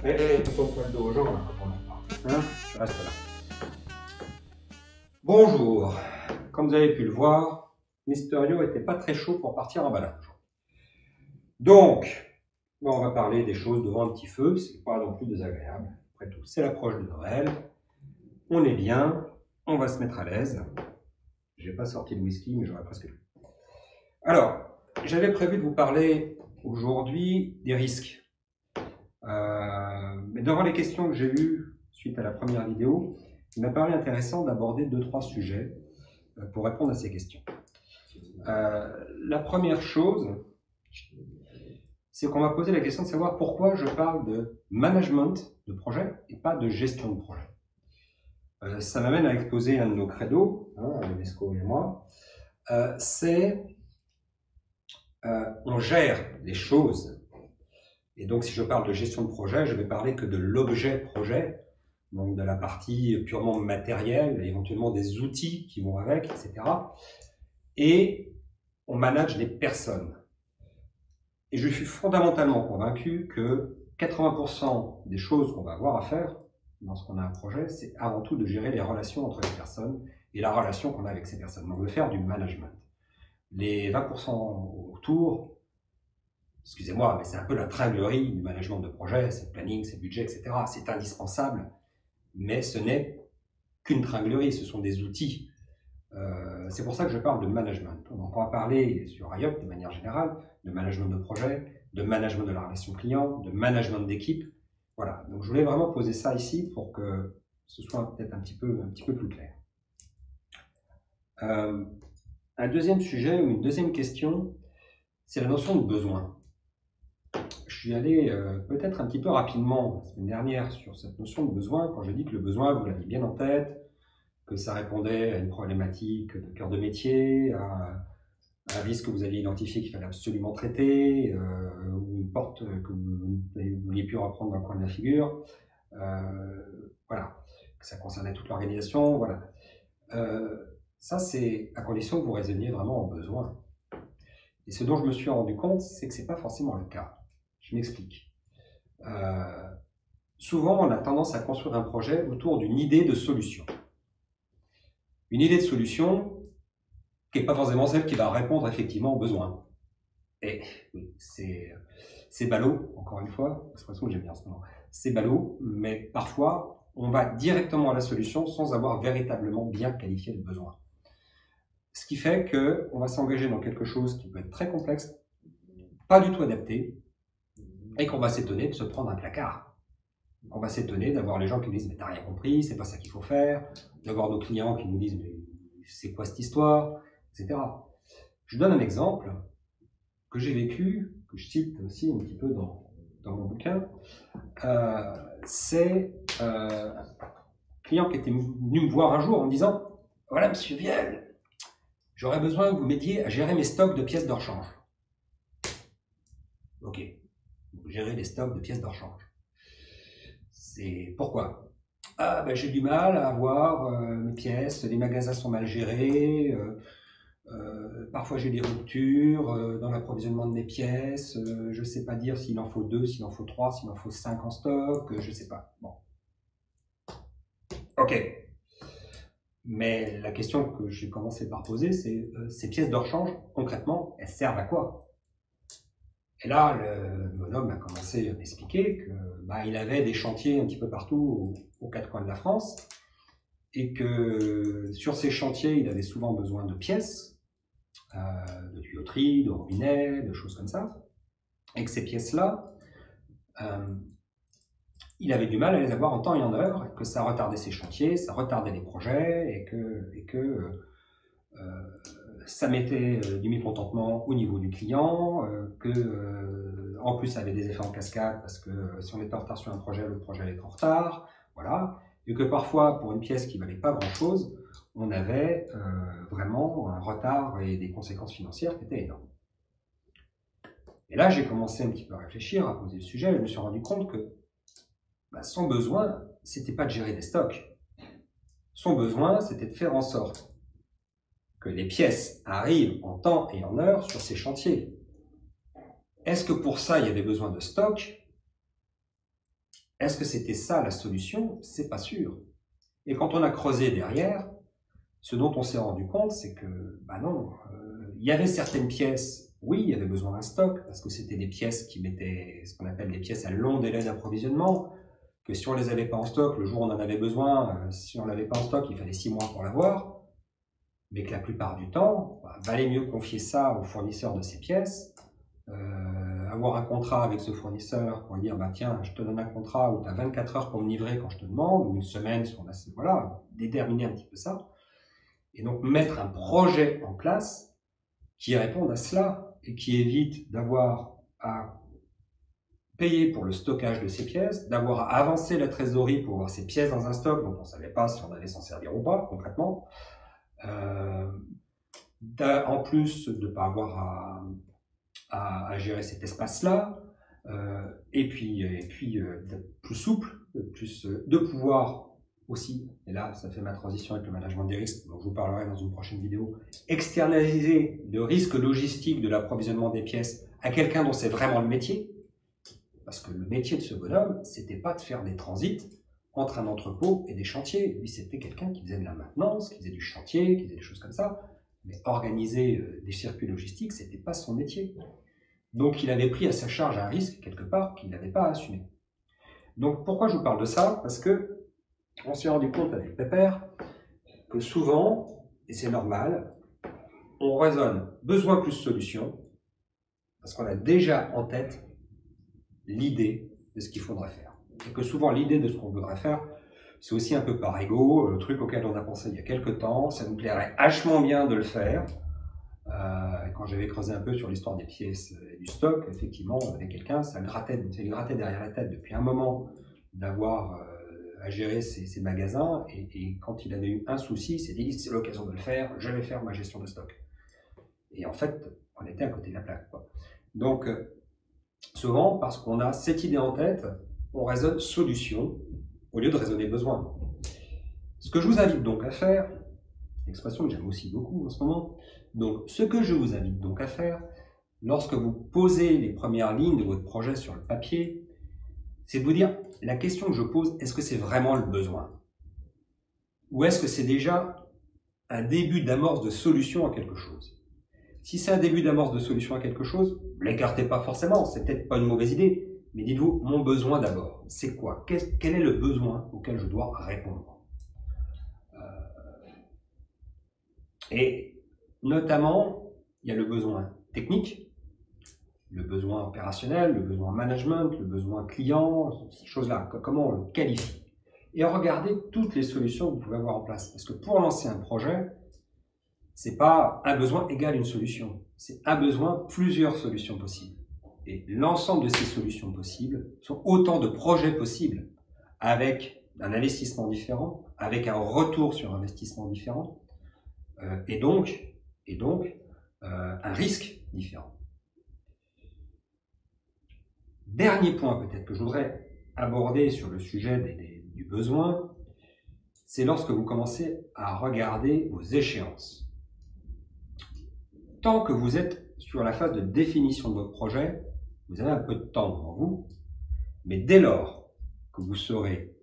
Fais ton poil d'eau aux gens, là, quand on en parle. Hein, tu restes là. Bonjour. Comme vous avez pu le voir, Mysterio était pas très chaud pour partir en balade. Donc, on va parler des choses devant un petit feu, c'est pas non plus désagréable. Après tout, c'est l'approche de Noël. On est bien, on va se mettre à l'aise. J'ai pas sorti le whisky, mais j'aurais presque pu. Alors, j'avais prévu de vous parler aujourd'hui des risques. Mais devant les questions que j'ai eues suite à la première vidéo, il m'a paru intéressant d'aborder 2-3 sujets pour répondre à ces questions. La première chose, c'est qu'on m'a posé la question de savoir pourquoi je parle de management de projet et pas de gestion de projet. Ça m'amène à exposer un de nos credos, l'UNESCO et moi, c'est on gère les choses. Et donc, si je parle de gestion de projet, je vais parler que de l'objet projet, donc de la partie purement matérielle, éventuellement des outils qui vont avec, etc. Et on manage des personnes. Et je suis fondamentalement convaincu que 80% des choses qu'on va avoir à faire lorsqu'on a un projet, c'est avant tout de gérer les relations entre les personnes et la relation qu'on a avec ces personnes. Donc, de faire du management. Les 20% autour, excusez-moi, mais c'est un peu la tringlerie du management de projet, c'est le planning, c'est le budget, etc. C'est indispensable, mais ce n'est qu'une tringlerie, ce sont des outils. C'est pour ça que je parle de management. Donc on va parler sur IOP de manière générale, de management de projet, de management de la relation client, de management d'équipe. Voilà, donc je voulais vraiment poser ça ici pour que ce soit peut-être un petit peu plus clair. Un deuxième sujet ou une deuxième question, c'est la notion de besoin. Je suis allé peut-être un petit peu rapidement la semaine dernière sur cette notion de besoin, quand je dis que le besoin, vous l'aviez bien en tête, que ça répondait à une problématique de cœur de métier, à un risque que vous aviez identifié qu'il fallait absolument traiter, ou une porte que vous ne vouliez plus reprendre dans le coin de la figure. Voilà, que ça concernait toute l'organisation. Voilà. Ça, c'est à condition que vous raisonniez vraiment en besoin. Et ce dont je me suis rendu compte, c'est que ce n'est pas forcément le cas. Je m'explique. Souvent, on a tendance à construire un projet autour d'une idée de solution. Une idée de solution qui n'est pas forcément celle qui va répondre effectivement aux besoins. Et oui, c'est ballot, encore une fois, l'expression que j'aime bien en ce moment. C'est ballot, mais parfois, on va directement à la solution sans avoir véritablement bien qualifié le besoin. Ce qui fait qu'on va s'engager dans quelque chose qui peut être très complexe, pas du tout adapté, et qu'on va s'étonner de se prendre un placard. On va s'étonner d'avoir les gens qui nous disent « mais t'as rien compris, c'est pas ça qu'il faut faire », d'avoir nos clients qui nous disent « mais c'est quoi cette histoire », etc. Je donne un exemple que j'ai vécu, que je cite aussi un petit peu dans mon bouquin. C'est un client qui était venu me voir un jour en me disant « voilà, monsieur Viel, j'aurais besoin que vous m'aidiez à gérer mes stocks de pièces de rechange. » Ok, vous gérez les stocks de pièces de rechange. C'est pourquoi? Ah, ben, j'ai du mal à avoir mes pièces, les magasins sont mal gérés, parfois j'ai des ruptures dans l'approvisionnement de mes pièces, je ne sais pas dire s'il en faut 2, s'il en faut 3, s'il en faut 5 en stock, je ne sais pas. Bon. Ok. Mais la question que j'ai commencé par poser, c'est ces pièces de rechange, concrètement, elles servent à quoi? Et là, le bonhomme a commencé à m'expliquer qu'il avait des chantiers un petit peu partout aux quatre coins de la France et que sur ces chantiers, il avait souvent besoin de pièces, de tuyauterie, de robinets, de choses comme ça. Et que ces pièces-là, il avait du mal à les avoir en temps et en heure, que ça retardait ses chantiers, ça retardait les projets et que ça mettait du mécontentement au niveau du client, en plus ça avait des effets en cascade parce que si on était en retard sur un projet, le projet allait être en retard, voilà, et que parfois pour une pièce qui valait pas grand chose, on avait vraiment un retard et des conséquences financières qui étaient énormes. Et là j'ai commencé un petit peu à réfléchir, à poser le sujet, et je me suis rendu compte que son besoin, c'était pas de gérer des stocks. Son besoin, c'était de faire en sorte que les pièces arrivent en temps et en heure sur ces chantiers. Est-ce que pour ça, il y avait besoin de stock? est-ce que c'était ça la solution? C'est pas sûr. Et quand on a creusé derrière, ce dont on s'est rendu compte, c'est que, bah non, il y avait certaines pièces, oui, il y avait besoin d'un stock, parce que c'était des pièces qui mettaient ce qu'on appelle des pièces à long délai d'approvisionnement, que si on les avait pas en stock, le jour où on en avait besoin, si on l'avait pas en stock, il fallait 6 mois pour l'avoir, mais que la plupart du temps, bah, valait mieux confier ça au fournisseur de ces pièces, avoir un contrat avec ce fournisseur pour lui dire, bah tiens, je te donne un contrat où tu as 24 heures pour me livrer quand je te demande, ou une semaine, si on a, voilà, déterminer un petit peu ça. Et donc mettre un projet en place qui réponde à cela et qui évite d'avoir à payer pour le stockage de ces pièces, d'avoir à avancer la trésorerie pour avoir ces pièces dans un stock dont on ne savait pas si on allait s'en servir ou pas concrètement. En plus de ne pas avoir à gérer cet espace-là, et puis d'être plus souple, de pouvoir aussi, et là ça fait ma transition avec le management des risques, dont je vous parlerai dans une prochaine vidéo, externaliser le risque logistique de l'approvisionnement des pièces à quelqu'un dont c'est vraiment le métier, parce que le métier de ce bonhomme, c'était pas de faire des transits entre un entrepôt et des chantiers. Lui, c'était quelqu'un qui faisait de la maintenance, qui faisait du chantier, qui faisait des choses comme ça, mais organiser des circuits logistiques, c'était pas son métier. Donc il avait pris à sa charge un risque, quelque part, qu'il n'avait pas à assumer. Donc pourquoi je vous parle de ça? Parce que on s'est rendu compte avec Pépère que souvent, et c'est normal, on raisonne besoin plus solution, parce qu'on a déjà en tête l'idée de ce qu'il faudrait faire. Et que souvent l'idée de ce qu'on voudrait faire, c'est aussi un peu par ego, le truc auquel on a pensé il y a quelques temps, ça nous plairait vachement bien de le faire. Quand j'avais creusé un peu sur l'histoire des pièces et du stock, effectivement, on avait quelqu'un, ça lui grattait derrière la tête depuis un moment d'avoir à gérer ses magasins, et quand il avait eu un souci, il s'est dit c'est l'occasion de le faire, je vais faire ma gestion de stock. Et en fait, on était à côté de la plaque, quoi. Donc, souvent, parce qu'on a cette idée en tête, on raisonne solution au lieu de raisonner besoin. Ce que je vous invite donc à faire, expression que j'aime aussi beaucoup en ce moment, donc ce que je vous invite donc à faire, lorsque vous posez les premières lignes de votre projet sur le papier, c'est de vous dire, la question que je pose, est-ce que c'est vraiment le besoin? Ou est-ce que c'est déjà un début d'amorce de solution à quelque chose? Si c'est un début d'amorce de solution à quelque chose, ne l'écartez pas forcément, c'est peut-être pas une mauvaise idée, mais dites-vous, mon besoin d'abord, c'est quoi? Quel est le besoin auquel je dois répondre? Et notamment, il y a le besoin technique, le besoin opérationnel, le besoin management, le besoin client, ces choses-là, comment on le qualifie. Et regardez toutes les solutions que vous pouvez avoir en place. Parce que pour lancer un projet, c'est pas un besoin égale une solution, c'est un besoin, plusieurs solutions possibles. Et l'ensemble de ces solutions possibles sont autant de projets possibles, avec un investissement différent, avec un retour sur investissement différent, et donc un risque différent. Dernier point peut-être que je voudrais aborder sur le sujet du besoin, c'est lorsque vous commencez à regarder vos échéances. Tant que vous êtes sur la phase de définition de votre projet, vous avez un peu de temps devant vous, mais dès lors que vous serez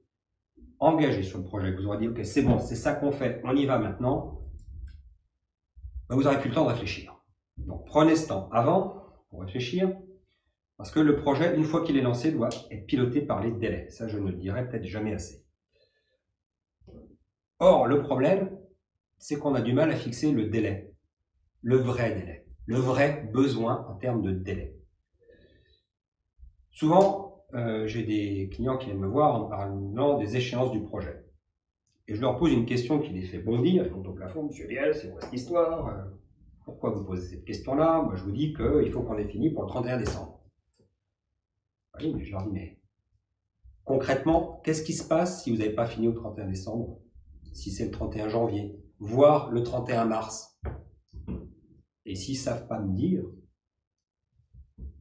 engagé sur le projet, que vous aurez dit « Ok, c'est bon, c'est ça qu'on fait, on y va maintenant », ben vous n'aurez plus le temps de réfléchir. Donc prenez ce temps avant pour réfléchir, parce que le projet, une fois qu'il est lancé, doit être piloté par les délais. Ça, je ne le dirai peut-être jamais assez. Or, le problème, c'est qu'on a du mal à fixer le délai, le vrai besoin en termes de délai. Souvent, j'ai des clients qui viennent me voir en parlant des échéances du projet. Et je leur pose une question qui les fait bondir, ils montent au plafond, Monsieur Biel, c'est quoi cette histoire? Pourquoi vous posez cette question-là? Moi, je vous dis qu'il faut qu'on ait fini pour le 31 décembre. Oui, mais je leur dis, mais concrètement, qu'est-ce qui se passe si vous n'avez pas fini au 31 décembre? Si c'est le 31 janvier, voire le 31 mars? Et s'ils ne savent pas me dire,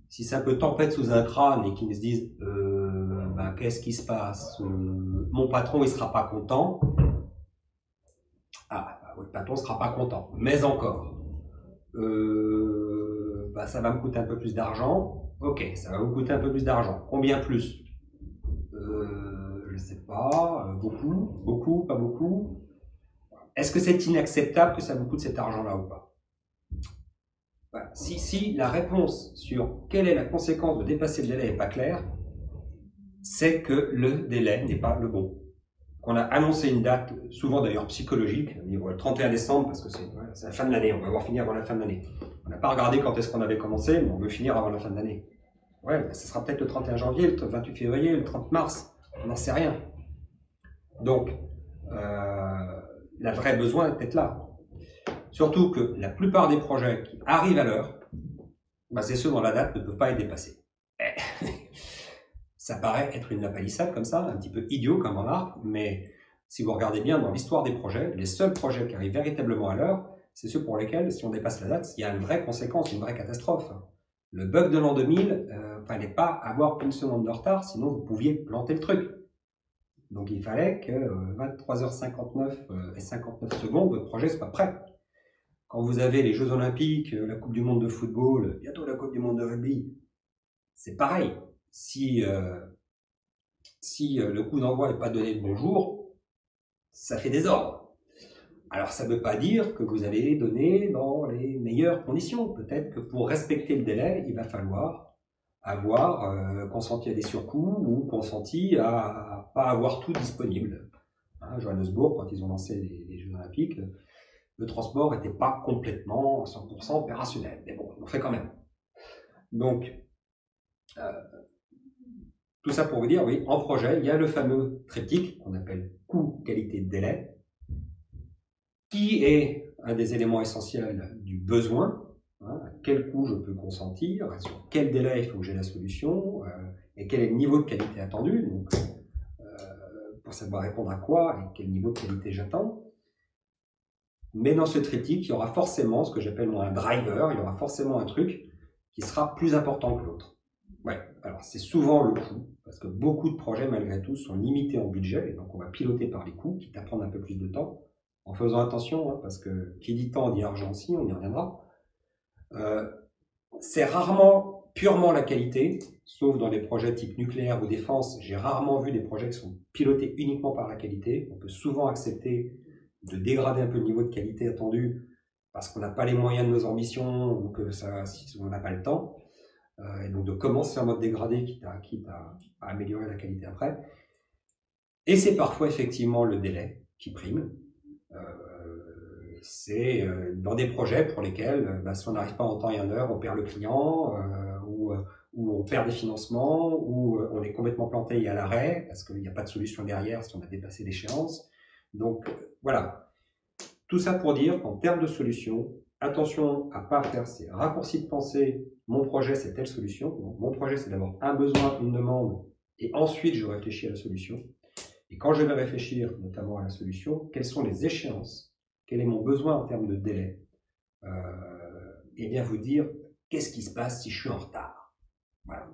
si c'est un peu tempête sous un crâne et qu'ils se disent ben, qu'est-ce qui se passe, mon patron il sera pas content, ah ben, votre patron sera pas content, mais encore ben, ça va me coûter un peu plus d'argent. Ok, ça va vous coûter un peu plus d'argent, combien plus? pas, beaucoup, pas beaucoup. Est-ce que c'est inacceptable que ça vous coûte cet argent-là ou pas? Voilà. Si la réponse sur quelle est la conséquence de dépasser le délai n'est pas claire, c'est que le délai n'est pas le bon. Qu'on a annoncé une date, souvent d'ailleurs psychologique, on dit le 31 décembre parce que c'est la fin de l'année, on va avoir fini avant la fin de l'année. On n'a pas regardé quand est-ce qu'on avait commencé, mais on veut finir avant la fin de l'année. Ouais, ben, ce sera peut-être le 31 janvier, le 28 février, le 30 mars, on n'en sait rien. Donc, le vrai besoin est peut-être là. Surtout que la plupart des projets qui arrivent à l'heure, ben, c'est ceux dont la date ne peut pas être dépassée. Ça paraît être une lapalissade comme ça, un petit peu idiot comme en art, mais si vous regardez bien dans l'histoire des projets, les seuls projets qui arrivent véritablement à l'heure, c'est ceux pour lesquels, si on dépasse la date, il y a une vraie conséquence, une vraie catastrophe. Le bug de l'an 2000, fallait pas avoir une seconde de retard, sinon vous pouviez planter le truc. Donc il fallait que 23h59 et 59 secondes, votre projet soit prêt. Quand vous avez les Jeux Olympiques, la Coupe du Monde de football, bientôt la Coupe du Monde de rugby, c'est pareil. Si le coup d'envoi n'est pas donné le bon jour, ça fait désordre. Alors ça ne veut pas dire que vous allez donner dans les meilleures conditions. Peut-être que pour respecter le délai, il va falloir avoir consenti à des surcoûts ou consenti à pas avoir tout disponible. Hein, Johannesburg, quand ils ont lancé les Jeux Olympiques, le transport n'était pas complètement 100% opérationnel. Mais bon, on fait quand même. Donc, tout ça pour vous dire, oui, en projet, il y a le fameux triptyque qu'on appelle coût, qualité, délai, qui est un des éléments essentiels du besoin. Hein, à quel coût je peux consentir, sur quel délai il faut que j'ai la solution, et quel est le niveau de qualité attendu, donc, pour savoir répondre à quoi et quel niveau de qualité j'attends. Mais dans ce triptyque, il y aura forcément ce que j'appelle moi un driver, il y aura forcément un truc qui sera plus important que l'autre. Ouais, alors c'est souvent le coût, parce que beaucoup de projets, malgré tout, sont limités en budget, et donc on va piloter par les coûts, quitte à prendre un peu plus de temps, en faisant attention, hein, parce que qui dit temps dit argent aussi, on y reviendra. C'est rarement purement la qualité, sauf dans les projets type nucléaire ou défense, j'ai rarement vu des projets qui sont pilotés uniquement par la qualité. On peut souvent accepter de dégrader un peu le niveau de qualité attendu, parce qu'on n'a pas les moyens de nos ambitions, ou que si on n'a pas le temps. Et donc de commencer en mode dégradé, quitte à améliorer la qualité après. Et c'est parfois effectivement le délai qui prime. C'est dans des projets pour lesquels, si on n'arrive pas en temps et en heure, on perd le client, ou on perd des financements, ou on est complètement planté et à l'arrêt, parce qu'il n'y a pas de solution derrière si on a dépassé l'échéance. Donc voilà, tout ça pour dire qu'en termes de solutions, attention à ne pas faire ces raccourcis de pensée. Mon projet, c'est telle solution. Donc, mon projet, c'est d'abord un besoin, une demande, et ensuite, je réfléchis à la solution. Et quand je vais réfléchir notamment à la solution, quelles sont les échéances? Quel est mon besoin en termes de délai? Et bien vous dire, qu'est-ce qui se passe si je suis en retard? Voilà.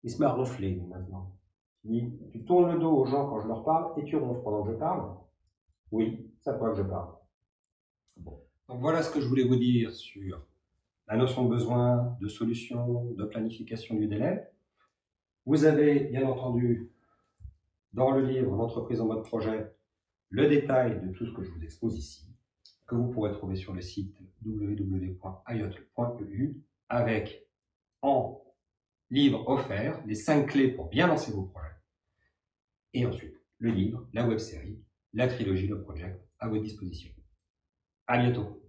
Il se met à ronfler maintenant. Il dit, tu tournes le dos aux gens quand je leur parle et tu ronfles pendant que je parle? Oui, c'est à toi que je parle. Bon. Donc voilà ce que je voulais vous dire sur la notion de besoin, de solution, de planification du délai. Vous avez bien entendu dans le livre L'entreprise en mode projet le détail de tout ce que je vous expose ici, que vous pourrez trouver sur le site www.iot.eu avec en livre offert les 5 clés pour bien lancer vos projets. Et ensuite, le livre, la web-série, la trilogie, le project à votre disposition. À bientôt.